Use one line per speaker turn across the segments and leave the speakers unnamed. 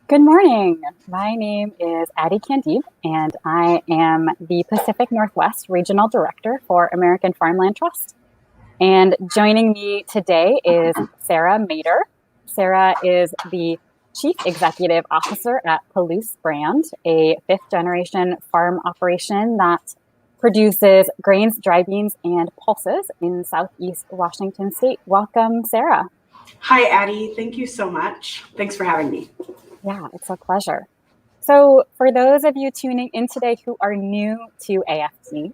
Good morning. My name is Addie Candide, and I am the Pacific Northwest Regional Director for American Farmland Trust. And joining me today is Sara Mader. Sara is the Chief Executive Officer at Palouse Brand, a fifth generation farm operation that produces grains, dry beans, and pulses in Southeast Washington State. Welcome, Sara.
Hi, Addie. Thank you so much. Thanks for having me.
Yeah, it's a pleasure. So, for those of you tuning in today who are new to AFT,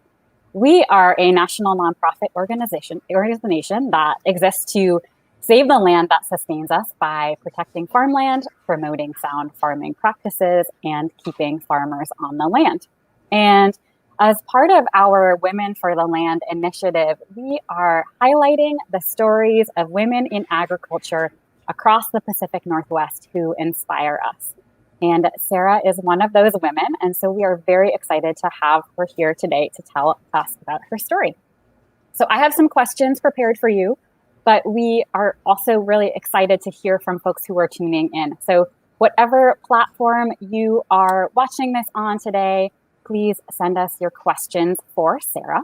we are a national nonprofit organization that exists to save the land that sustains us by protecting farmland, promoting sound farming practices, and keeping farmers on the land. And as part of our Women for the Land initiative, we are highlighting the stories of women in agriculture across the Pacific Northwest who inspire us. And Sara is one of those women. And so we are very excited to have her here today to tell us about her story. So I have some questions prepared for you, but we are also really excited to hear from folks who are tuning in. So whatever platform you are watching this on today, please send us your questions for Sara.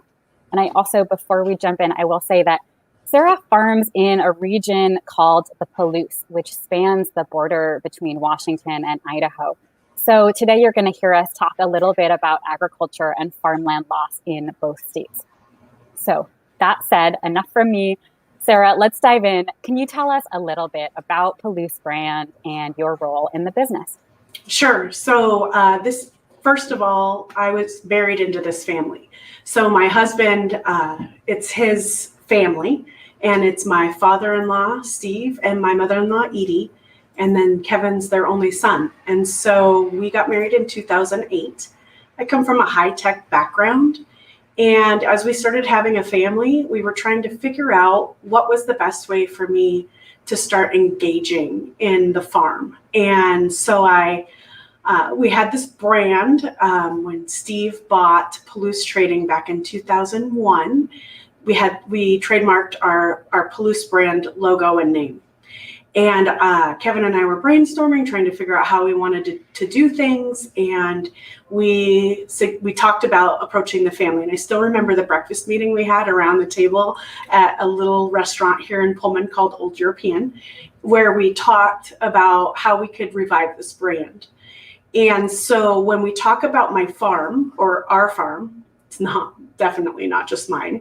And I also, before we jump in, I will say that Sara farms in a region called the Palouse, which spans the border between Washington and Idaho. So today you're going to hear us talk a little bit about agriculture and farmland loss in both states. So that said, enough from me. Sara, let's dive in. Can you tell us a little bit about Palouse Brand and your role in the business?
Sure. So first of all, I was married into this family. So my husband, it's his family. And it's my father-in-law, Steve, and my mother-in-law, Edie, and then Kevin's their only son. And so we got married in 2008. I come from a high-tech background. And as we started having a family, we were trying to figure out what was the best way for me to start engaging in the farm. And so we had this brand when Steve bought Palouse Trading back in 2001. We trademarked our Palouse Brand logo and name. And Kevin and I were brainstorming, trying to figure out how we wanted to do things. And we talked about approaching the family. And I still remember the breakfast meeting we had around the table at a little restaurant here in Pullman called Old European, where we talked about how we could revive this brand. And so when we talk about my farm or our farm, it's definitely not just mine.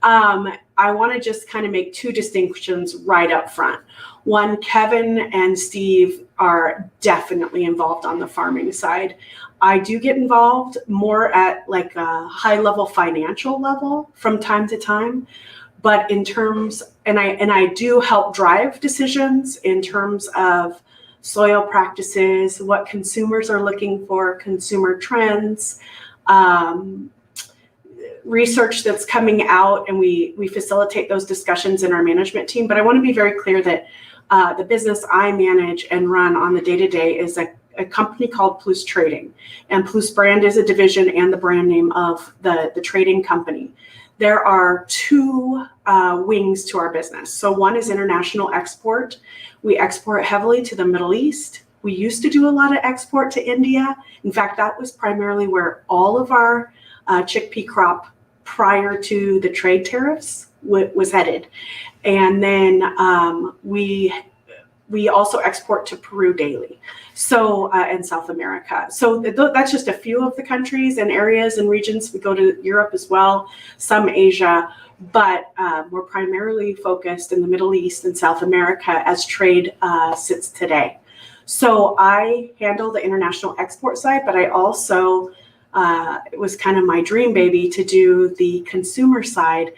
I want to just kind of make two distinctions right up front. One, Kevin and Steve are definitely involved on the farming side. I do get involved more at like a high level financial level from time to time, but in terms, and I do help drive decisions in terms of soil practices, what consumers are looking for, consumer trends, research that's coming out, and we facilitate those discussions in our management team. But I want to be very clear that the business I manage and run on the day-to-day is a company called Palouse Trading. And Palouse Brand is a division and the brand name of the trading company. There are two wings to our business. So one is international export. We export heavily to the Middle East. We used to do a lot of export to India. In fact, that was primarily where all of our chickpea crop prior to the trade tariffs was headed. And then we also export to Peru daily, so and South America. So that's just a few of the countries and areas and regions. We go to Europe as well, some Asia, but we're primarily focused in the Middle East and South America as trade sits today. So I handle the international export side, but I also it was kind of my dream baby to do the consumer side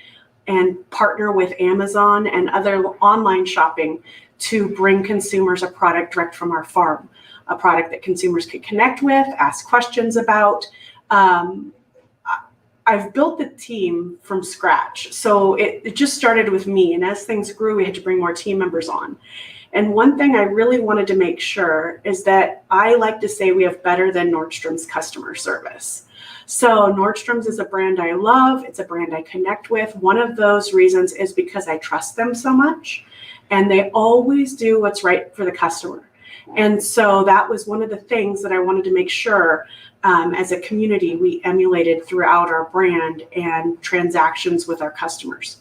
and partner with Amazon and other online shopping to bring consumers a product direct from our farm, a product that consumers could connect with, ask questions about. I've built the team from scratch. So it just started with me. And as things grew, we had to bring more team members on. And one thing I really wanted to make sure is that I like to say we have better than Nordstrom's customer service. So Nordstrom's is a brand I love. It's a brand I connect with. One of those reasons is because I trust them so much, and they always do what's right for the customer. And so that was one of the things that I wanted to make sure as a community we emulated throughout our brand and transactions with our customers.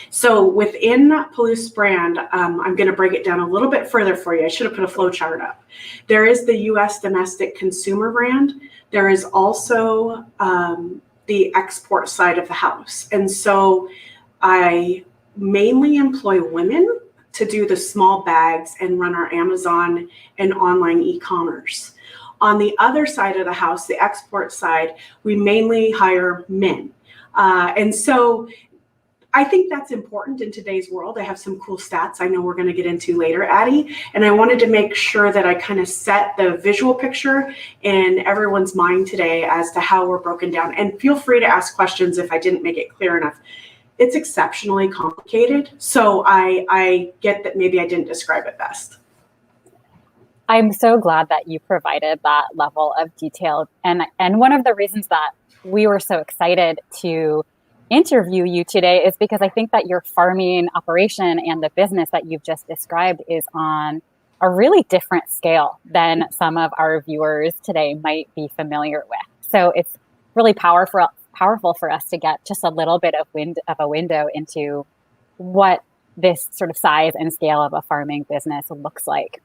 So within Palouse Brand, I'm going to break it down a little bit further for you. I should have put a flow chart up. There is the U.S. domestic consumer brand. There is also the export side of the house. And so I mainly employ women to do the small bags and run our Amazon and online e-commerce. On the other side of the house, the export side, we mainly hire men. And so I think that's important in today's world. I have some cool stats I know we're going to get into later, Addie, and I wanted to make sure that I kind of set the visual picture in everyone's mind today as to how we're broken down. And feel free to ask questions if I didn't make it clear enough. It's exceptionally complicated, so I get that maybe I didn't describe it best.
I'm so glad that you provided that level of detail. And one of the reasons that we were so excited to interview you today is because I think that your farming operation and the business that you've just described is on a really different scale than some of our viewers today might be familiar with. So it's really powerful for us to get just a little bit of a window into what this sort of size and scale of a farming business looks like.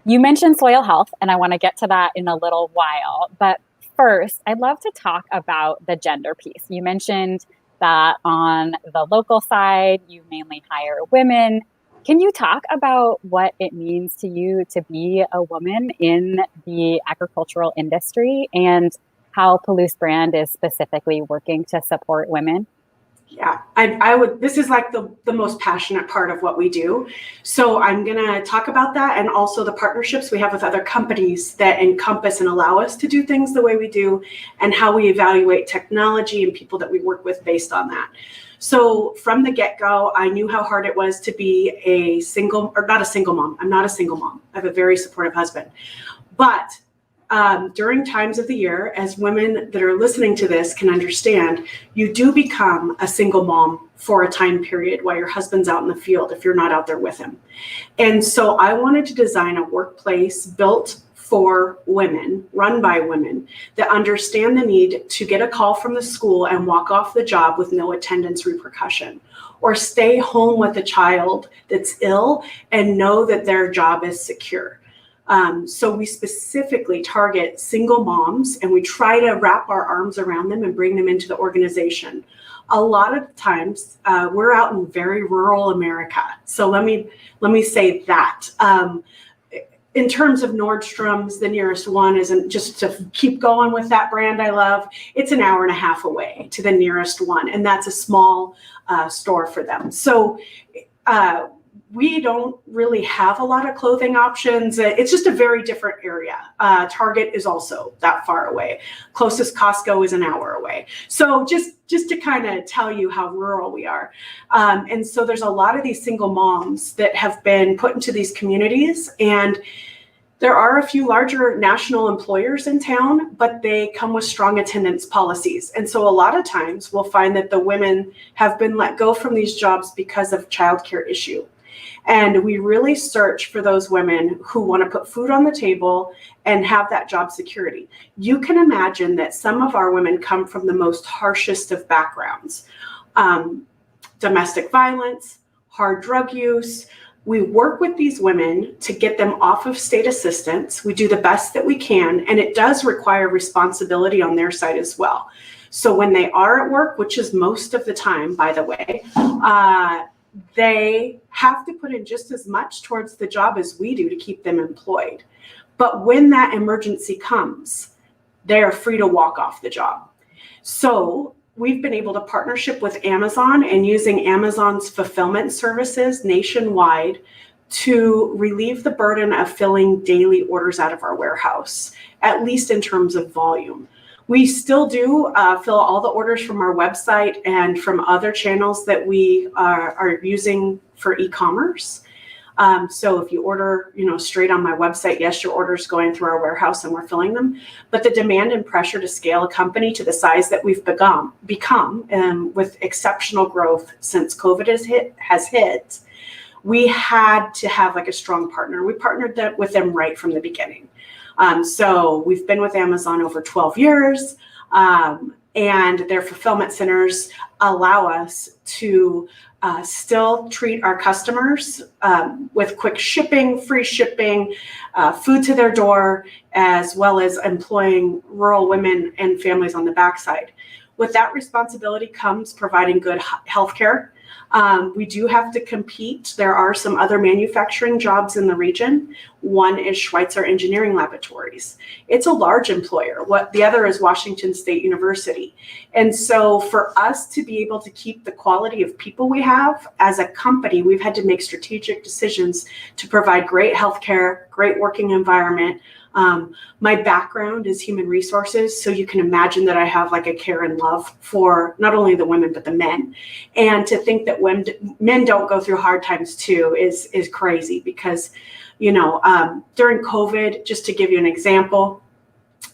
You mentioned soil health, and I want to get to that in a little while, but first, I'd love to talk about the gender piece. You mentioned that on the local side, you mainly hire women. Can you talk about what it means to you to be a woman in the agricultural industry and how Palouse Brand is specifically working to support women?
Yeah, I would. This is like the most passionate part of what we do. So I'm going to talk about that and also the partnerships we have with other companies that encompass and allow us to do things the way we do and how we evaluate technology and people that we work with based on that. So from the get-go, I knew how hard it was to be a single, or not a single mom. I'm not a single mom. I have a very supportive husband. But during times of the year, as women that are listening to this can understand, you do become a single mom for a time period while your husband's out in the field if you're not out there with him. And so I wanted to design a workplace built for women, run by women, that understand the need to get a call from the school and walk off the job with no attendance repercussion, or stay home with a child that's ill and know that their job is secure. So we specifically target single moms, and we try to wrap our arms around them and bring them into the organization. A lot of times we're out in very rural America. So let me say that. In terms of Nordstrom's, the nearest one isn't, just to keep going with that brand I love, it's an hour and a half away to the nearest one. And that's a small store for them. So we don't really have a lot of clothing options. It's just a very different area. Target is also that far away. Closest Costco is an hour away. So just to kind of tell you how rural we are. And so there's a lot of these single moms that have been put into these communities, and there are a few larger national employers in town, but they come with strong attendance policies. And so a lot of times we'll find that the women have been let go from these jobs because of childcare issue. And we really search for those women who want to put food on the table and have that job security. You can imagine that some of our women come from the most harshest of backgrounds. Domestic violence, hard drug use. We work with these women to get them off of state assistance. We do the best that we can, and it does require responsibility on their side as well. So when they are at work, which is most of the time, by the way, they have to put in just as much towards the job as we do to keep them employed. But when that emergency comes, they are free to walk off the job. So we've been able to partnership with Amazon and using Amazon's fulfillment services nationwide to relieve the burden of filling daily orders out of our warehouse, at least in terms of volume. We still do fill all the orders from our website and from other channels that we are using for e-commerce. So if you order, straight on my website, yes, your order is going through our warehouse and we're filling them. But the demand and pressure to scale a company to the size that we've become with exceptional growth since COVID has hit, we had to have like a strong partner. We partnered with them right from the beginning. So we've been with Amazon over 12 years, and their fulfillment centers allow us to still treat our customers with quick shipping, free shipping, food to their door, as well as employing rural women and families on the backside. With that responsibility comes providing good healthcare. We do have to compete. There are some other manufacturing jobs in the region. One is Schweitzer Engineering Laboratories. It's a large employer. The other is Washington State University. And so for us to be able to keep the quality of people we have as a company, we've had to make strategic decisions to provide great healthcare, great working environment. My background is human resources, so you can imagine that I have like a care and love for not only the women, but the men. And to think that when men don't go through hard times too is crazy because, during COVID, just to give you an example,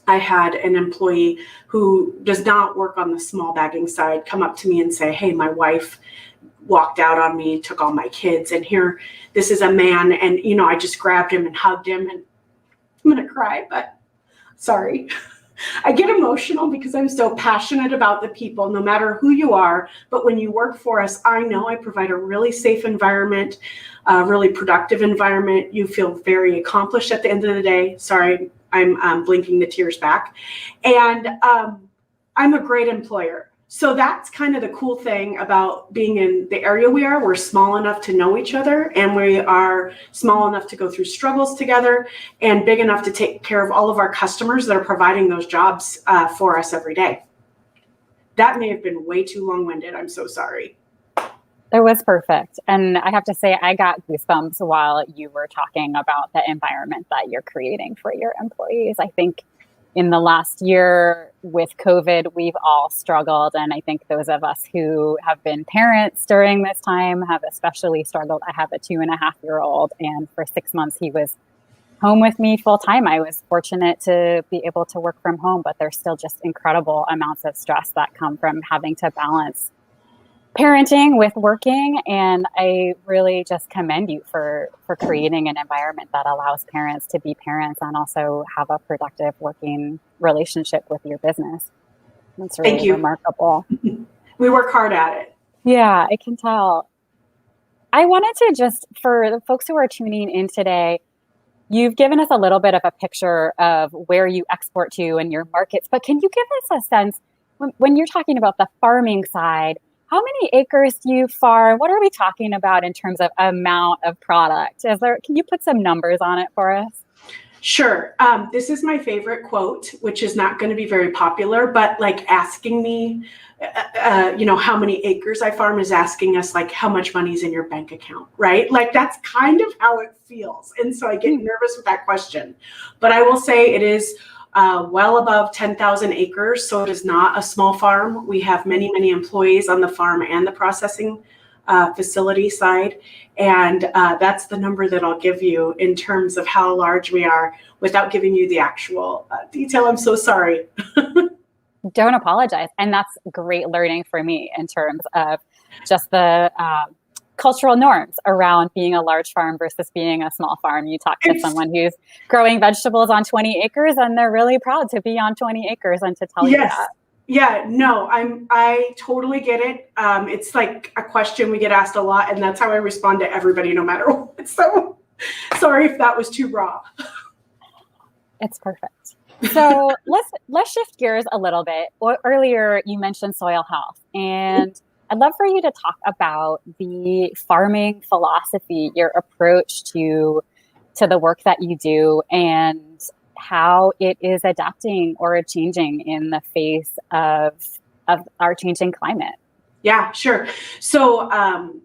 I had an employee who does not work on the small bagging side come up to me and say, hey, my wife walked out on me, took all my kids, and here, this is a man. And, I just grabbed him and hugged him, and I'm going to cry, but sorry. I get emotional because I'm so passionate about the people, no matter who you are. But when you work for us, I know I provide a really safe environment, a really productive environment. You feel very accomplished at the end of the day. Sorry, I'm blinking the tears back. And I'm a great employer. So that's kind of the cool thing about being in the area we are. We're small enough to know each other, and we are small enough to go through struggles together, and big enough to take care of all of our customers that are providing those jobs for us every day. That may have been way too long-winded. I'm so sorry.
It was perfect. And I have to say, I got goosebumps while you were talking about the environment that you're creating for your employees. I think in the last year with COVID, we've all struggled. And I think those of us who have been parents during this time have especially struggled. I have a 2.5-year-old, and for 6 months, he was home with me full time. I was fortunate to be able to work from home, but there's still just incredible amounts of stress that come from having to balance parenting with working. And I really just commend you for creating an environment that allows parents to be parents and also have a productive working relationship with your business. That's really
Thank you.
Remarkable.
We work hard at it.
Yeah, I can tell. I wanted to just, for the folks who are tuning in today, you've given us a little bit of a picture of where you export to and your markets, but can you give us a sense when you're talking about the farming side, how many acres do you farm? What are we talking about in terms of amount of product? Can you put some numbers on it for us?
Sure. This is my favorite quote, which is not going to be very popular, but like asking me, how many acres I farm is asking us like how much money is in your bank account, right? Like that's kind of how it feels. And so I get nervous with that question, but I will say it is well above 10,000 acres. So it is not a small farm. We have many, many employees on the farm and the processing facility side. And that's the number that I'll give you in terms of how large we are without giving you the actual detail. I'm so sorry.
Don't apologize. And that's great learning for me in terms of just the cultural norms around being a large farm versus being a small farm. You talk to someone who's growing vegetables on 20 acres and they're really proud to be on 20 acres and to tell you that.
Yeah, no, I totally get it. It's like a question we get asked a lot, and that's how I respond to everybody no matter what. So sorry if that was too raw.
It's perfect. So let's shift gears a little bit. Earlier you mentioned soil health, and I'd love for you to talk about the farming philosophy, your approach to the work that you do, and how it is adapting or changing in the face of our changing climate.
Yeah, sure. So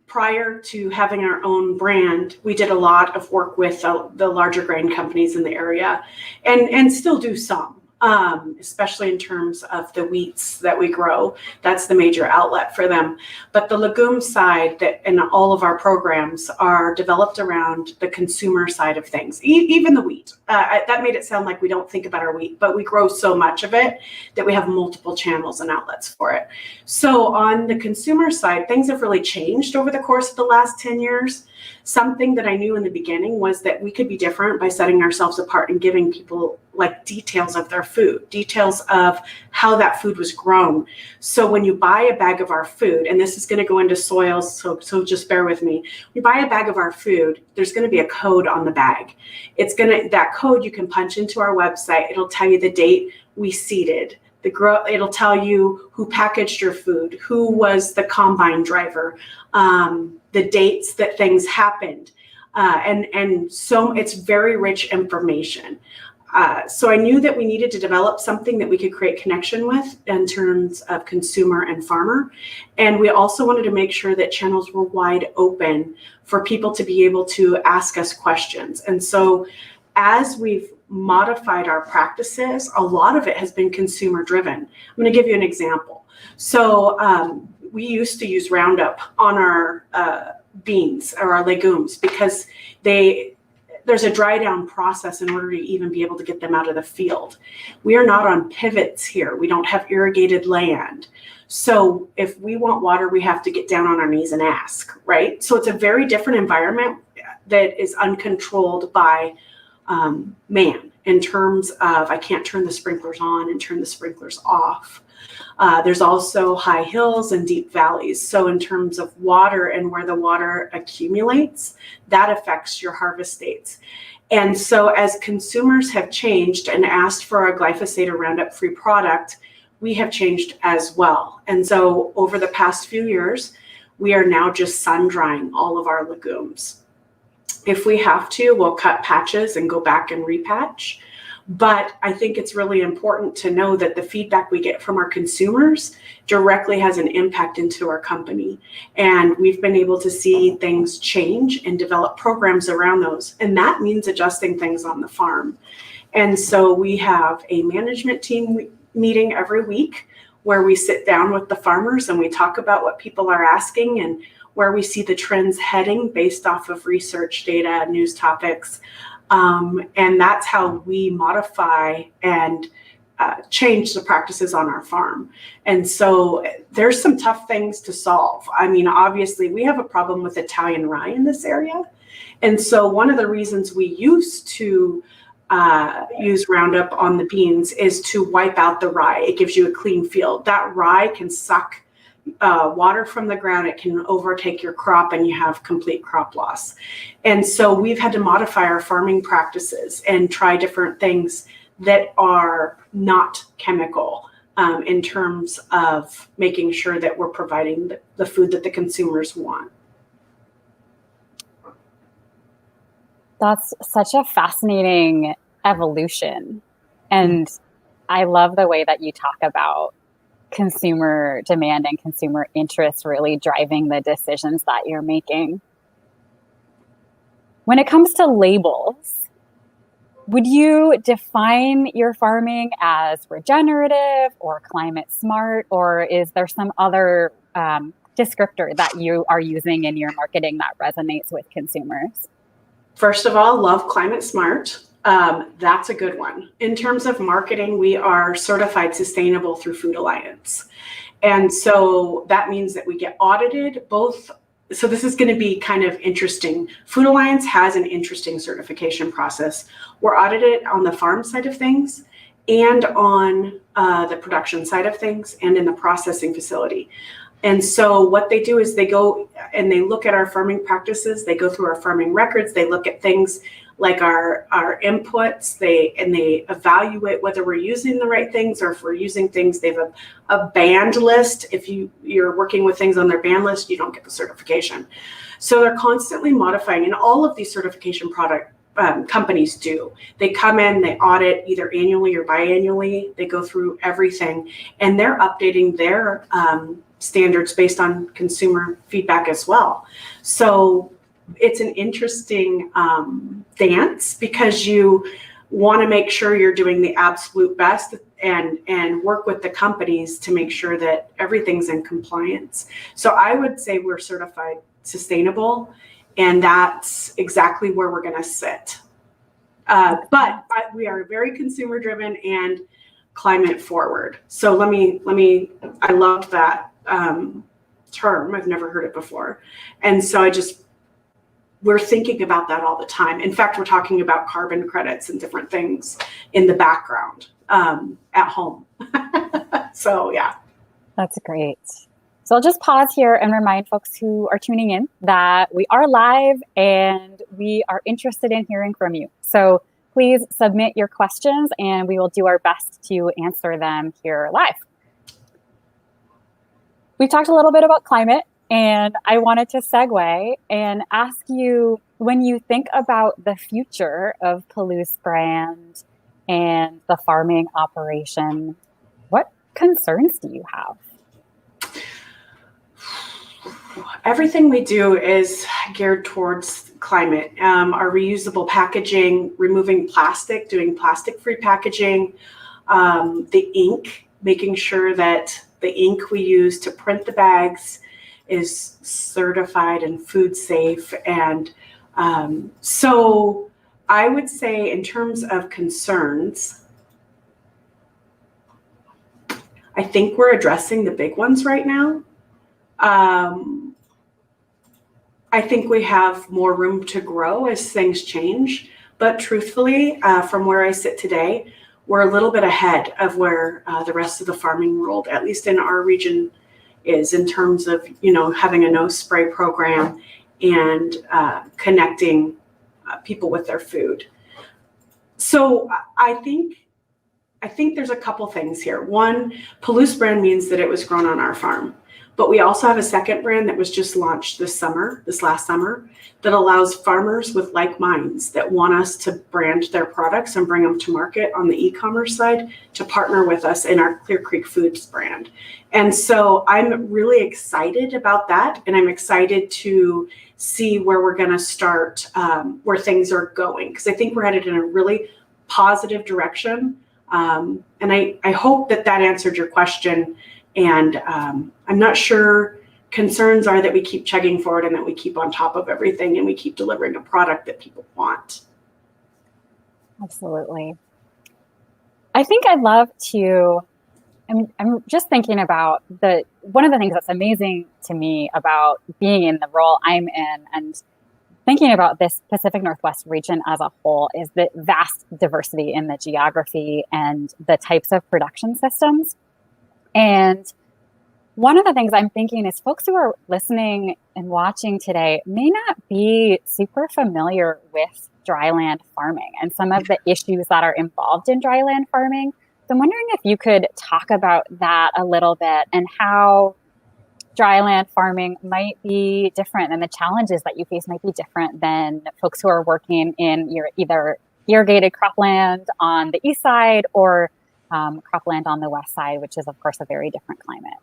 prior to having our own brand, we did a lot of work with the larger grain companies in the area and still do some. especially in terms of the wheats that we grow. That's the major outlet for them. But the legume side that in all of our programs are developed around the consumer side of things, even the wheat. That made it sound like we don't think about our wheat, but we grow so much of it that we have multiple channels and outlets for it. So on the consumer side, things have really changed over the course of the last 10 years. Something that I knew in the beginning was that we could be different by setting ourselves apart and giving people like details of their food, details of how that food was grown. So when you buy a bag of our food, and this is going to go into soils, so just bear with me. When you buy a bag of our food, there's going to be a code on the bag. That code you can punch into our website. It'll tell you the date we seeded. It'll tell you who packaged your food, who was the combine driver, the dates that things happened, and so it's very rich information. So I knew that we needed to develop something that we could create connection with in terms of consumer and farmer, and we also wanted to make sure that channels were wide open for people to be able to ask us questions. And so as we've modified our practices, a lot of it has been consumer driven. I'm going to give you an example. So we used to use Roundup on our beans or our legumes because there's a dry down process in order to even be able to get them out of the field. We are not on pivots here. We don't have irrigated land. So if we want water, we have to get down on our knees and ask, right? So it's a very different environment that is uncontrolled by man in terms of I can't turn the sprinklers on and turn the sprinklers off. There's also high hills and deep valleys. So in terms of water and where the water accumulates, that affects your harvest dates. And so as consumers have changed and asked for a glyphosate or Roundup free product, we have changed as well. And so over the past few years, we are now just sun drying all of our legumes. If we have to, we'll cut patches and go back and repatch. But I think it's really important to know that the feedback we get from our consumers directly has an impact into our company. And we've been able to see things change and develop programs around those. And that means adjusting things on the farm. And so we have a management team meeting every week where we sit down with the farmers and we talk about what people are asking and where we see the trends heading based off of research data, news topics. And that's how we modify and change the practices on our farm. And so there's some tough things to solve. I mean, obviously, we have a problem with Italian rye in this area. And so one of the reasons we used to use Roundup on the beans is to wipe out the rye. It gives you a clean field. That rye can suck water from the ground. It can overtake your crop and you have complete crop loss. And so we've had to modify our farming practices and try different things that are not chemical in terms of making sure that we're providing the food that the consumers want.
That's such a fascinating evolution. And I love the way that you talk about consumer demand and consumer interest really driving the decisions that you're making. When it comes to labels, would you define your farming as regenerative or climate smart, or is there some other descriptor that you are using in your marketing that resonates with consumers?
First of all, love climate smart. That's a good one. In terms of marketing, we are certified sustainable through Food Alliance. And so that means that we get audited both. So this is going to be kind of interesting. Food Alliance has an interesting certification process. We're audited on the farm side of things and on the production side of things and in the processing facility. And so what they do is they go and they look at our farming practices. They go through our farming records. They look at things like our inputs. They evaluate whether we're using the right things or if we're using things. They have a banned list. If you're working with things on their ban list, you don't get the certification. So they're constantly modifying, and all of these certification companies do. They come in, they audit either annually or biannually. They go through everything, and they're updating their standards based on consumer feedback as well. So it's an interesting dance because you want to make sure you're doing the absolute best and work with the companies to make sure that everything's in compliance. So I would say we're certified sustainable, and that's exactly where we're going to sit. But we are very consumer driven and climate forward. So let me, I love that term. I've never heard it before. And so we're thinking about that all the time. In fact, we're talking about carbon credits and different things in the background at home. So yeah.
That's great. So I'll just pause here and remind folks who are tuning in that we are live and we are interested in hearing from you. So please submit your questions and we will do our best to answer them here live. We talked a little bit about climate, and I wanted to segue and ask you, when you think about the future of Palouse Brand and the farming operation, what concerns do you have?
Everything we do is geared towards climate. Our reusable packaging, removing plastic, doing plastic-free packaging, the ink, making sure that the ink we use to print the bags is certified and food safe. And so I would say in terms of concerns, I think we're addressing the big ones right now. I think we have more room to grow as things change, but truthfully, from where I sit today, we're a little bit ahead of where the rest of the farming world, at least in our region, is in terms of, having a no spray program and connecting people with their food. So I think there's a couple things here. One, Palouse Brand means that it was grown on our farm. But we also have a second brand that was just launched this last summer, that allows farmers with like minds that want us to brand their products and bring them to market on the e-commerce side to partner with us in our Clear Creek Foods brand. And so I'm really excited about that. And I'm excited to see where we're going to start, where things are going, because I think we're headed in a really positive direction. And I hope that answered your question. And I'm not sure. Concerns are that we keep chugging forward and that we keep on top of everything and we keep delivering a product that people want.
Absolutely. I think I'd love to, I'm just thinking about one of the things that's amazing to me about being in the role I'm in and thinking about this Pacific Northwest region as a whole is the vast diversity in the geography and the types of production systems. And one of the things I'm thinking is folks who are listening and watching today may not be super familiar with dryland farming and some of the issues that are involved in dryland farming. So I'm wondering if you could talk about that a little bit and how dryland farming might be different and the challenges that you face might be different than folks who are working in your either irrigated cropland on the east side or cropland on the west side, which is, of course, a very different climate.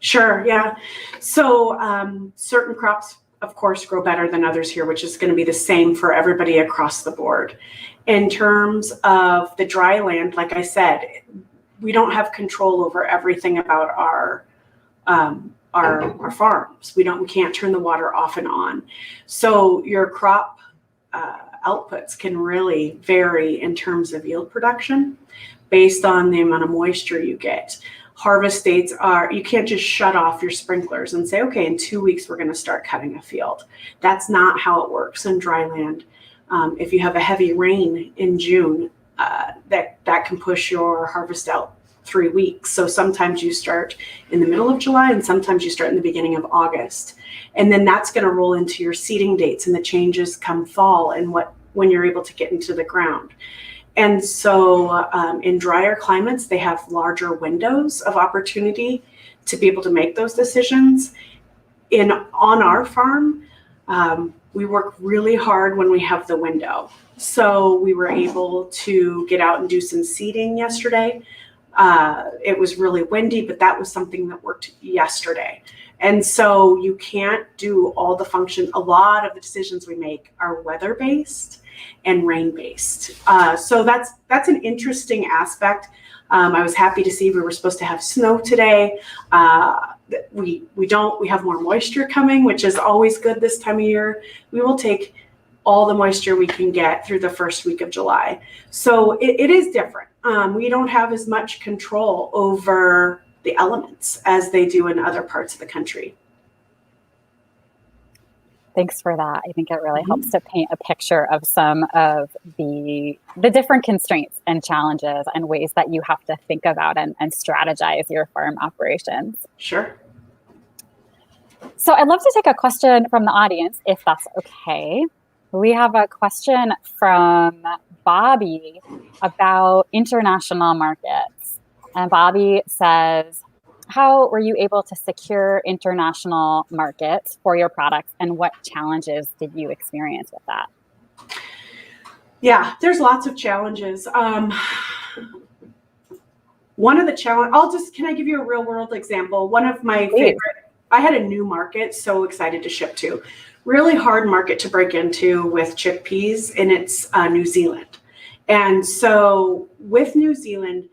Sure, yeah. So certain crops, of course, grow better than others here, which is going to be the same for everybody across the board. In terms of the dry land, like I said, we don't have control over everything about our farms. We can't turn the water off and on. So your crop outputs can really vary in terms of yield production based on the amount of moisture you get. Harvest dates you can't just shut off your sprinklers and say, okay, in 2 weeks, we're going to start cutting a field. That's not how it works in dry land. If you have a heavy rain in June, that can push your harvest out 3 weeks. So sometimes you start in the middle of July and sometimes you start in the beginning of August. And then that's going to roll into your seeding dates and the changes come fall and when you're able to get into the ground. And so in drier climates, they have larger windows of opportunity to be able to make those decisions. On our farm, we work really hard when we have the window. So we were able to get out and do some seeding yesterday. It was really windy, but that was something that worked yesterday. And so you can't do all the function. A lot of the decisions we make are weather-based. and rain-based. So that's an interesting aspect. I was happy to see we were supposed to have snow today. We don't. We have more moisture coming, which is always good this time of year. We will take all the moisture we can get through the first week of July. So it is different. We don't have as much control over the elements as they do in other parts of the country.
Thanks for that. I think it really helps to paint a picture of some of the different constraints and challenges and ways that you have to think about and strategize your farm operations.
Sure.
So I'd love to take a question from the audience, if that's okay. We have a question from Bobby about international markets. And Bobby says, how were you able to secure international markets for your products, and what challenges did you experience with that?
Yeah, there's lots of challenges. One of the can I give you a real world example? One of my favorite, I had a new market, so excited to ship to. Really hard market to break into with chickpeas, and it's New Zealand. And so with New Zealand,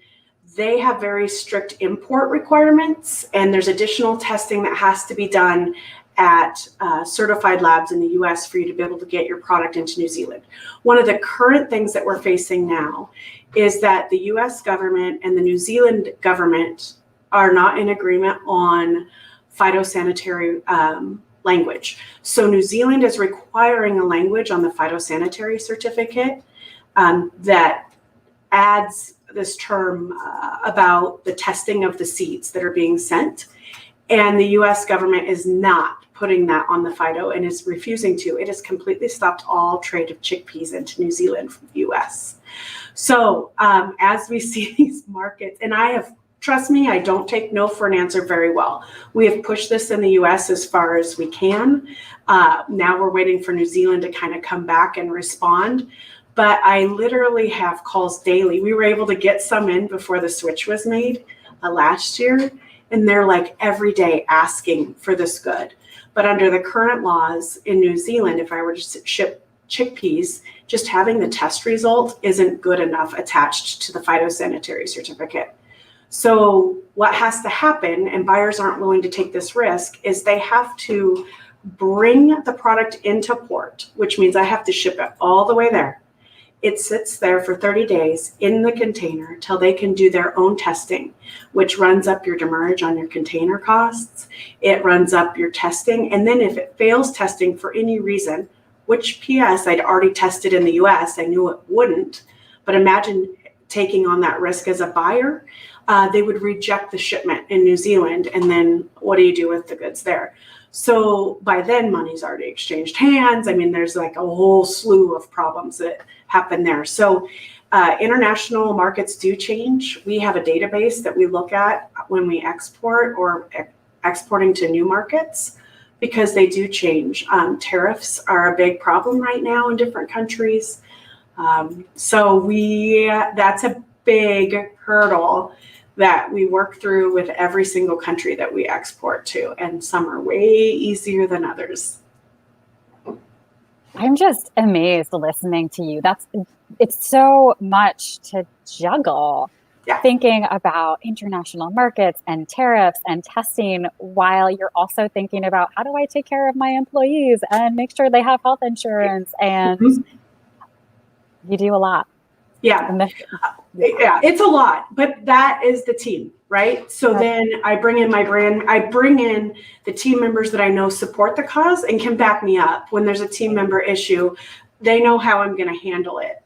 they have very strict import requirements, and there's additional testing that has to be done at certified labs in the US for you to be able to get your product into New Zealand. One of the current things that we're facing now is that the US government and the New Zealand government are not in agreement on phytosanitary language. So New Zealand is requiring a language on the phytosanitary certificate that adds this term about the testing of the seeds that are being sent. And the US government is not putting that on the phyto and is refusing to. It has completely stopped all trade of chickpeas into New Zealand from the US. So as we see these markets, and trust me, I don't take no for an answer very well. We have pushed this in the US as far as we can. Now we're waiting for New Zealand to kind of come back and respond. But I literally have calls daily. We were able to get some in before the switch was made last year. And they're like every day asking for this good. But under the current laws in New Zealand, if I were to ship chickpeas, just having the test result isn't good enough attached to the phytosanitary certificate. So what has to happen, and buyers aren't willing to take this risk, is they have to bring the product into port, which means I have to ship it all the way there. It sits there for 30 days in the container till they can do their own testing, which runs up your demurrage on your container costs. It runs up your testing. And then if it fails testing for any reason, which PS I'd already tested in the US, I knew it wouldn't, but imagine taking on that risk as a buyer. They would reject the shipment in New Zealand. And then what do you do with the goods there? So by then money's already exchanged hands. I mean, there's like a whole slew of problems that happen there. So international markets do change. We have a database that we look at when we export or exporting to new markets because they do change. Tariffs are a big problem right now in different countries. So that's a big hurdle that we work through with every single country that we export to, and some are way easier than others.
I'm just amazed listening to you. It's so much to juggle, thinking about international markets and tariffs and testing while you're also thinking about how do I take care of my employees and make sure they have health insurance, and you do a lot.
Yeah, it's a lot, but that is the team, right? So then I bring in my brand, I bring in the team members that I know support the cause and can back me up. When there's a team member issue, they know how I'm going to handle it.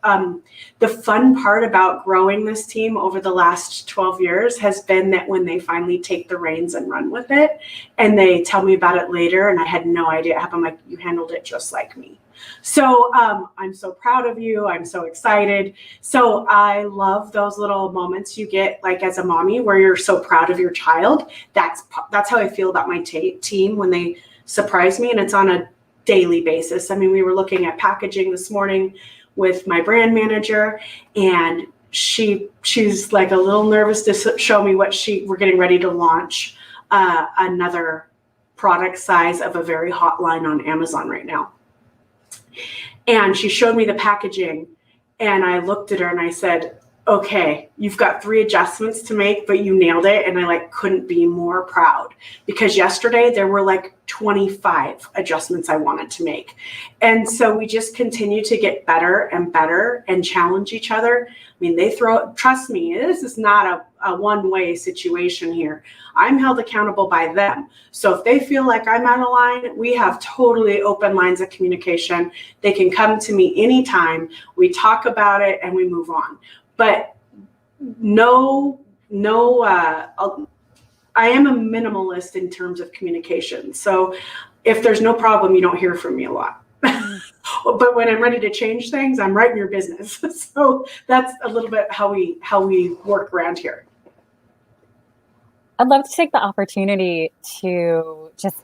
The fun part about growing this team over the last 12 years has been that when they finally take the reins and run with it, and they tell me about it later, and I had no idea it happened, like, you handled it just like me. So I'm so proud of you. I'm so excited. So I love those little moments you get, like as a mommy, where you're so proud of your child. That's how I feel about my team when they surprise me, and it's on a daily basis. I mean, we were looking at packaging this morning with my brand manager, and she's like a little nervous to show me what we're getting ready to launch another product size of a very hot line on Amazon right now. And she showed me the packaging, and I looked at her and I said, okay, you've got 3 adjustments to make, but you nailed it. And I like couldn't be more proud, because yesterday there were like 25 adjustments I wanted to make. And so we just continue to get better and better and challenge each other. I mean, trust me, this is not a one-way situation here. I'm held accountable by them. So if they feel like I'm out of line, we have totally open lines of communication. They can come to me anytime. We talk about it and we move on. But I am a minimalist in terms of communication. So if there's no problem, you don't hear from me a lot. But when I'm ready to change things, I'm right in your business. So that's a little bit how we work around here.
I'd love to take the opportunity to just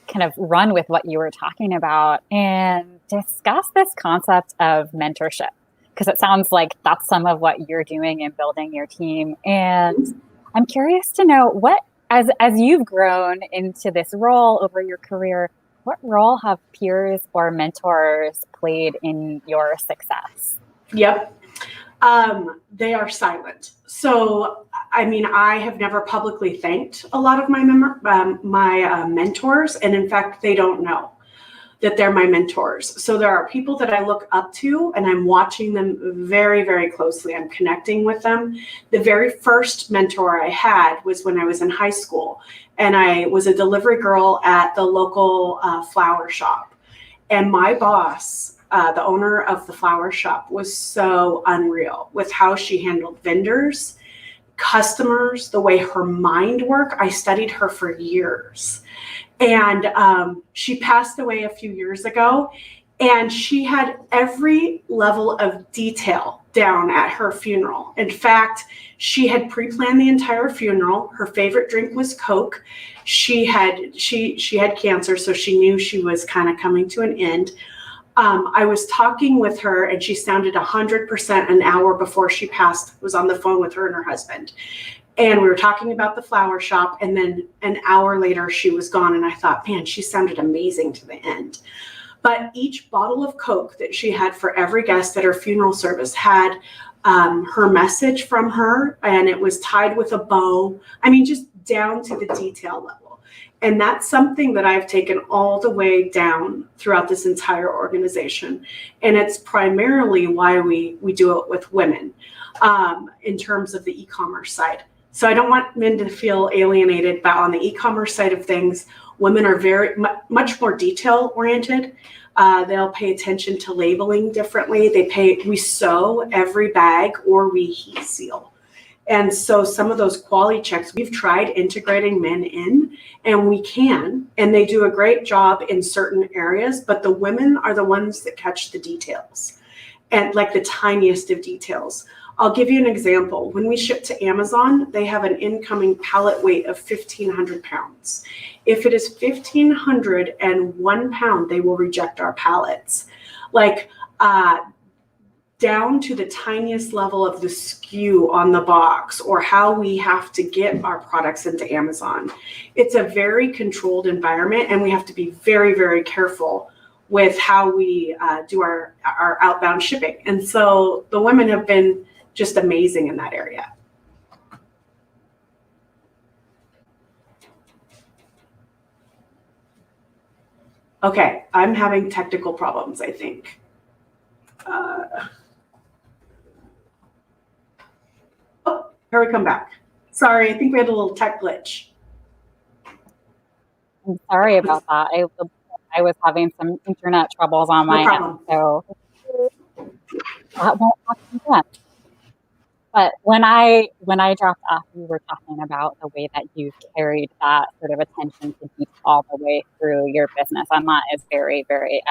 kind of run with what you were talking about and discuss this concept of mentorship, because it sounds like that's some of what you're doing in building your team. And I'm curious to know what, as you've grown into this role over your career, what role have peers or mentors played in your success?
Yep. They are silent. So, I mean, I have never publicly thanked a lot of my mentors. And in fact, they don't know that they're my mentors. So there are people that I look up to, and I'm watching them very, very closely. I'm connecting with them. The very first mentor I had was when I was in high school, and I was a delivery girl at the local flower shop. And my boss, the owner of the flower shop, was so unreal with how she handled vendors, customers, the way her mind worked. I studied her for years. And she passed away a few years ago, and she had every level of detail down at her funeral. In fact, she had pre-planned the entire funeral. Her favorite drink was Coke. She had cancer, so she knew she was kind of coming to an end. I was talking with her, and she sounded 100% an hour before she passed. Was on the phone with her and her husband. And we were talking about the flower shop, and then an hour later she was gone. And I thought, man, she sounded amazing to the end. But each bottle of Coke that she had for every guest at her funeral service had her message from her, and it was tied with a bow. I mean, just down to the detail level. And that's something that I've taken all the way down throughout this entire organization. And it's primarily why we do it with women in terms of the e-commerce side. So I don't want men to feel alienated, but on the e-commerce side of things, women are very much more detail oriented. They'll pay attention to labeling differently. We sew every bag, or we heat seal. And so some of those quality checks, we've tried integrating men in, and we can, and they do a great job in certain areas, but the women are the ones that catch the details, and like the tiniest of details. I'll give you an example. When we ship to Amazon, they have an incoming pallet weight of 1,500 pounds. If it is 1,501 pound, they will reject our pallets. Like down to the tiniest level of the SKU on the box, or how we have to get our products into Amazon. It's a very controlled environment, and we have to be very, very careful with how we do our outbound shipping. And so the women have been just amazing in that area. Okay, I'm having technical problems, I think. Oh, here we come back. Sorry, I think we had a little tech glitch.
I'm sorry about that. I was having some internet troubles on my end, so that won't happen again. But when I dropped off, you were talking about the way that you carried that sort of attention to detail all the way through your business, and that is very, very.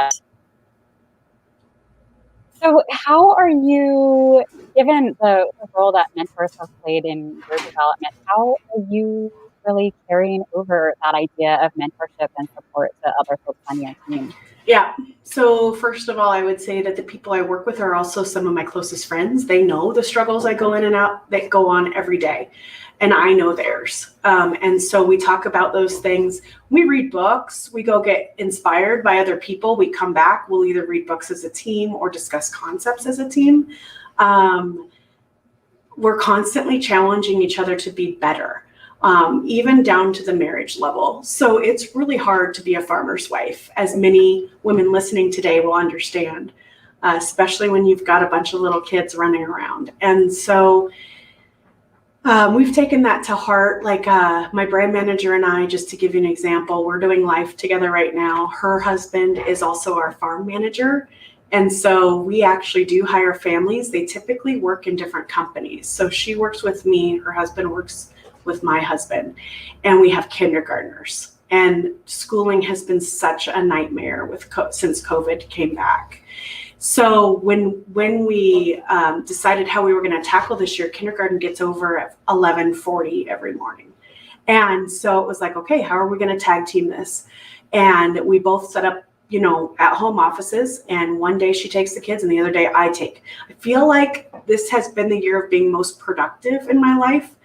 So, how are you, given the role that mentors have played in your development? How are you really carrying over that idea of mentorship and support to other folks on your team?
Yeah. So first of all, I would say that the people I work with are also some of my closest friends. They know the struggles I go in and out that go on every day, and I know theirs. And so we talk about those things. We read books. We go get inspired by other people. We come back. We'll either read books as a team or discuss concepts as a team. We're constantly challenging each other to be better. Even down to the marriage level. So it's really hard to be a farmer's wife, as many women listening today will understand, especially when you've got a bunch of little kids running around. And so we've taken that to heart. Like my brand manager and I, just to give you an example, we're doing life together right now. Her husband is also our farm manager. And so we actually do hire families. They typically work in different companies. So she works with me, her husband works with my husband, and we have kindergartners, and schooling has been such a nightmare since COVID came back. So when we decided how we were going to tackle this year, kindergarten gets over at 11:40 every morning. And so it was like, okay, how are we going to tag team this? And we both set up, at home offices, and one day she takes the kids and the other day I take. I feel like this has been the year of being most productive in my life,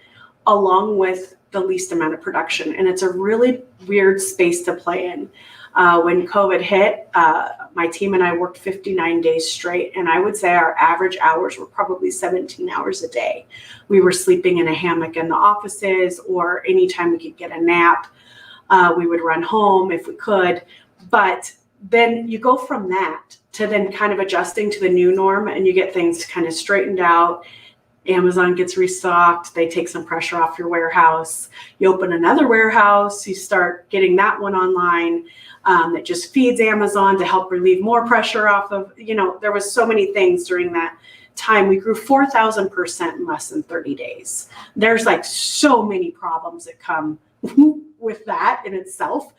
along with the least amount of production. And it's a really weird space to play in. When COVID hit, my team and I worked 59 days straight. And I would say our average hours were probably 17 hours a day. We were sleeping in a hammock in the offices, or anytime we could get a nap, we would run home if we could. But then you go from that to then kind of adjusting to the new norm, and you get things kind of straightened out. Amazon gets restocked. They take some pressure off your warehouse. You open another warehouse. You start getting that one online that just feeds Amazon to help relieve more pressure off of, there was so many things during that time. We grew 4,000% in less than 30 days. There's like so many problems that come with that in itself.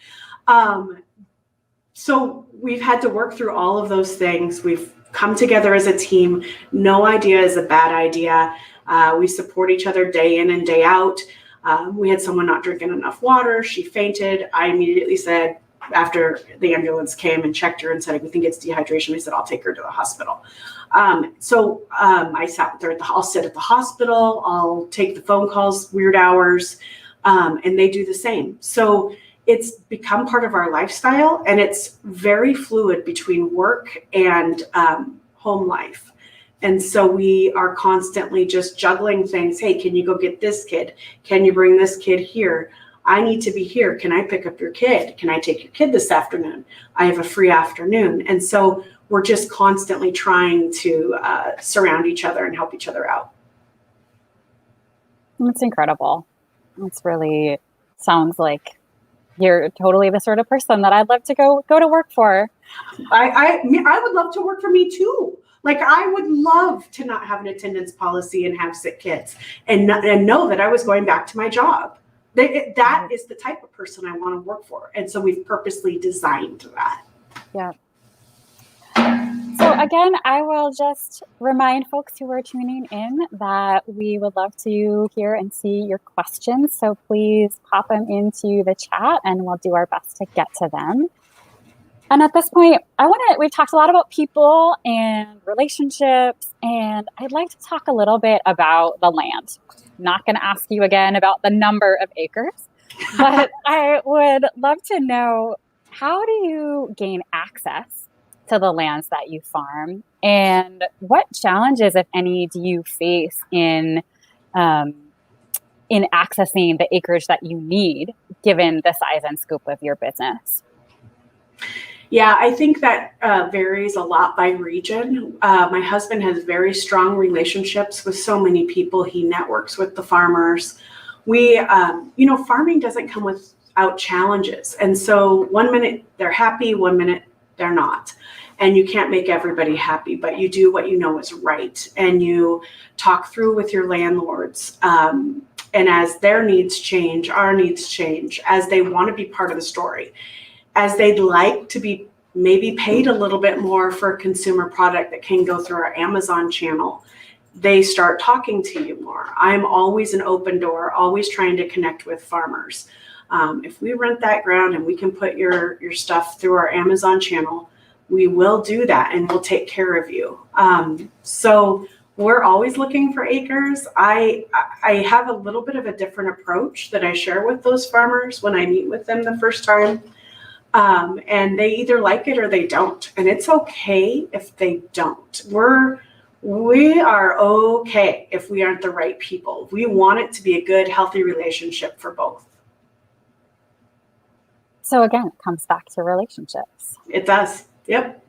So we've had to work through all of those things. We've come together as a team. No idea is a bad idea. We support each other day in and day out. We had someone not drinking enough water. She fainted. I immediately said, after the ambulance came and checked her and said, we think it's dehydration, I said, I'll take her to the hospital. I sat with her I'll sit at the hospital. I'll take the phone calls, weird hours, and they do the same. So it's become part of our lifestyle, and it's very fluid between work and home life. And so we are constantly just juggling things. Hey, can you go get this kid? Can you bring this kid here? I need to be here. Can I pick up your kid? Can I take your kid this afternoon? I have a free afternoon. And so we're just constantly trying to surround each other and help each other out.
That's incredible. It's really sounds like you're totally the sort of person that I'd love to go to work for.
I would love to work for me too. Like, I would love to not have an attendance policy and have sick kids and know that I was going back to my job. That is the type of person I want to work for. And so we've purposely designed that.
Yeah. So again, I will just remind folks who are tuning in that we would love to hear and see your questions. So please pop them into the chat and we'll do our best to get to them. And at this point, we've talked a lot about people and relationships, and I'd like to talk a little bit about the land. I'm not going to ask you again about the number of acres, but I would love to know, how do you gain access to the lands that you farm, and what challenges, if any, do you face in accessing the acreage that you need, given the size and scope of your business?
Yeah, I think that varies a lot by region. My husband has very strong relationships with so many people. He networks with the farmers. Farming doesn't come without challenges. And so one minute they're happy, one minute they're not. And you can't make everybody happy, but you do what you know is right. And you talk through with your landlords. And as their needs change, our needs change, as they want to be part of the story, as they'd like to be maybe paid a little bit more for a consumer product that can go through our Amazon channel, they start talking to you more. I'm always an open door, always trying to connect with farmers. If we rent that ground and we can put your stuff through our Amazon channel, we will do that and we'll take care of you. So we're always looking for acres. I have a little bit of a different approach that I share with those farmers when I meet with them the first time. And they either like it or they don't. And it's okay if they don't. We are okay if we aren't the right people. We want it to be a good, healthy relationship for both.
So again, it comes back to relationships.
It does. Yep.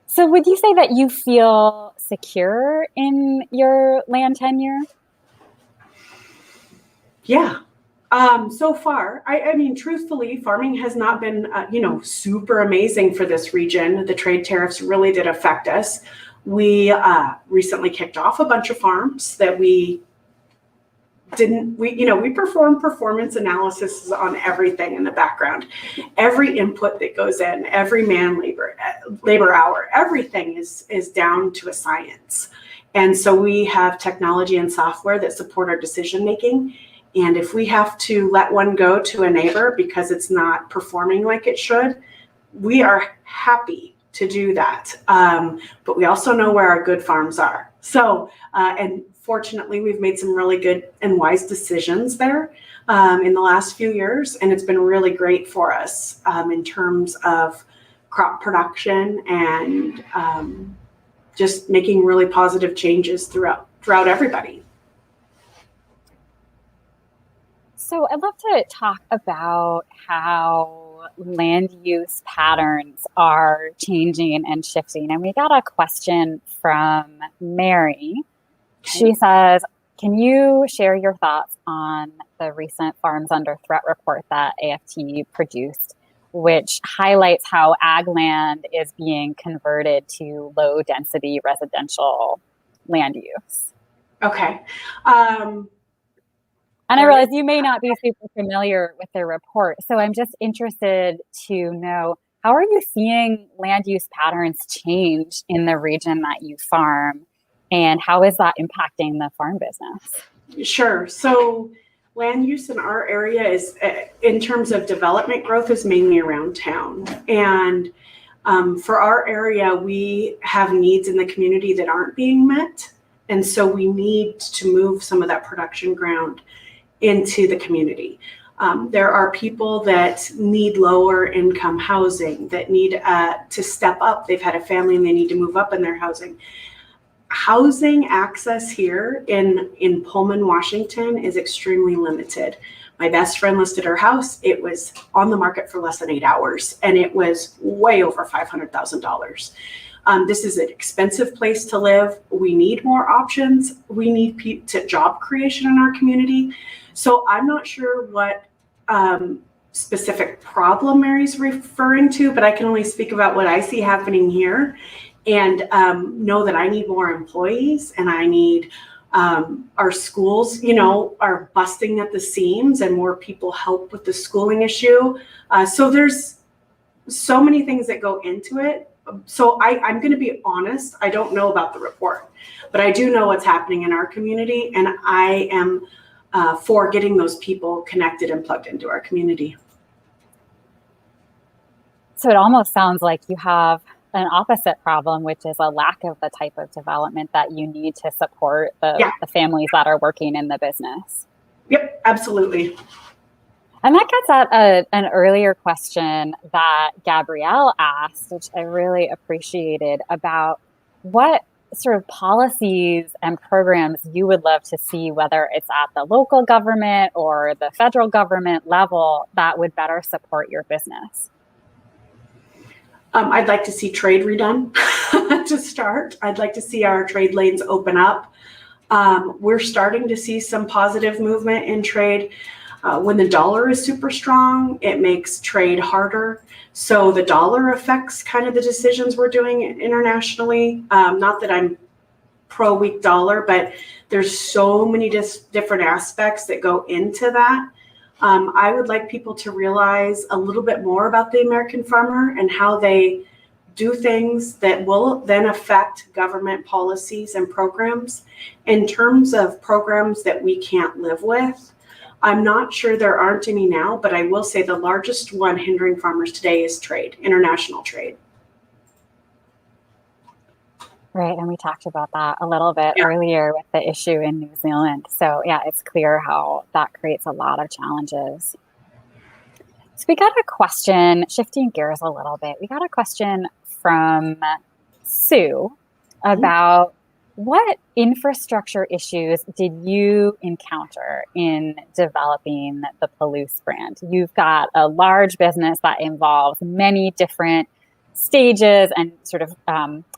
So would you say that you feel secure in your land tenure?
Yeah. So far, I mean, truthfully, farming has not been, super amazing for this region. The trade tariffs really did affect us. We recently kicked off a bunch of farms that we perform performance analysis on everything in the background. Every input that goes in, every labor hour, everything is down to a science. And so we have technology and software that support our decision making. And if we have to let one go to a neighbor because it's not performing like it should, we are happy to do that. But we also know where our good farms are. So, and fortunately, we've made some really good and wise decisions there in the last few years. And it's been really great for us in terms of crop production and just making really positive changes throughout everybody.
So I'd love to talk about how land use patterns are changing and shifting. And we got a question from Mary. She says, can you share your thoughts on the recent Farms Under Threat report that AFT produced, which highlights how ag land is being converted to low density residential land use?
Okay.
And I realize you may not be super familiar with the report, so I'm just interested to know, how are you seeing land use patterns change in the region that you farm, and how is that impacting the farm business?
Sure. So land use in our area is, in terms of development growth, is mainly around town. And for our area, we have needs in the community that aren't being met. And so we need to move some of that production ground into the community. There are people that need lower income housing, that need to step up. They've had a family and they need to move up in their housing. Housing access here in Pullman, Washington is extremely limited. My best friend listed her house. It was on the market for less than 8 hours, and it was way over $500,000. This is an expensive place to live. We need more options. We need job creation in our community. So I'm not sure what specific problem Mary's referring to, but I can only speak about what I see happening here, and know that I need more employees, and I need our schools, are busting at the seams, and more people help with the schooling issue. So there's so many things that go into it. So I'm going to be honest, I don't know about the report, but I do know what's happening in our community, and I am for getting those people connected and plugged into our community.
So it almost sounds like you have an opposite problem, which is a lack of the type of development that you need to support the families that are working in the business.
Yep, absolutely.
And that gets at an earlier question that Gabrielle asked, which I really appreciated, about what sort of policies and programs you would love to see, whether it's at the local government or the federal government level, that would better support your business.
I'd like to see trade redone to start. I'd like to see our trade lanes open up. We're starting to see some positive movement in trade. When the dollar is super strong, it makes trade harder. So the dollar affects kind of the decisions we're doing internationally. Not that I'm pro weak dollar, but there's so many different aspects that go into that. I would like people to realize a little bit more about the American farmer and how they do things that will then affect government policies and programs. In terms of programs that we can't live with, I'm not sure there aren't any now, but I will say the largest one hindering farmers today is trade, international trade.
Right. And we talked about that a little bit
Yeah.
earlier with the issue in New Zealand. So, yeah, it's clear how that creates a lot of challenges. So, we got a question, shifting gears a little bit. We got a question from Sue
Mhm.
about what infrastructure issues did you encounter in developing the Palouse brand? You've got a large business that involves many different stages and sort of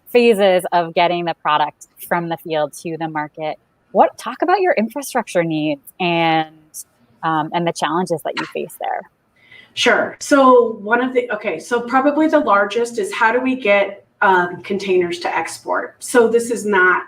phases of getting the product from the field to the market. Talk about your infrastructure needs and the challenges that you face there.
Sure. So so probably the largest is how do we get containers to export? So this is not,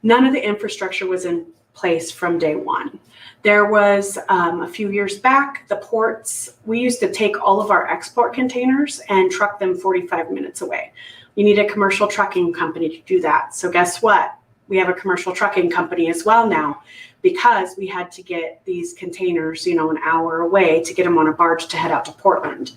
none of the infrastructure was in place from day one. There was a few years back, the ports, we used to take all of our export containers and truck them 45 minutes away. You need a commercial trucking company to do that. So guess what? We have a commercial trucking company as well now, because we had to get these containers, an hour away to get them on a barge to head out to Portland.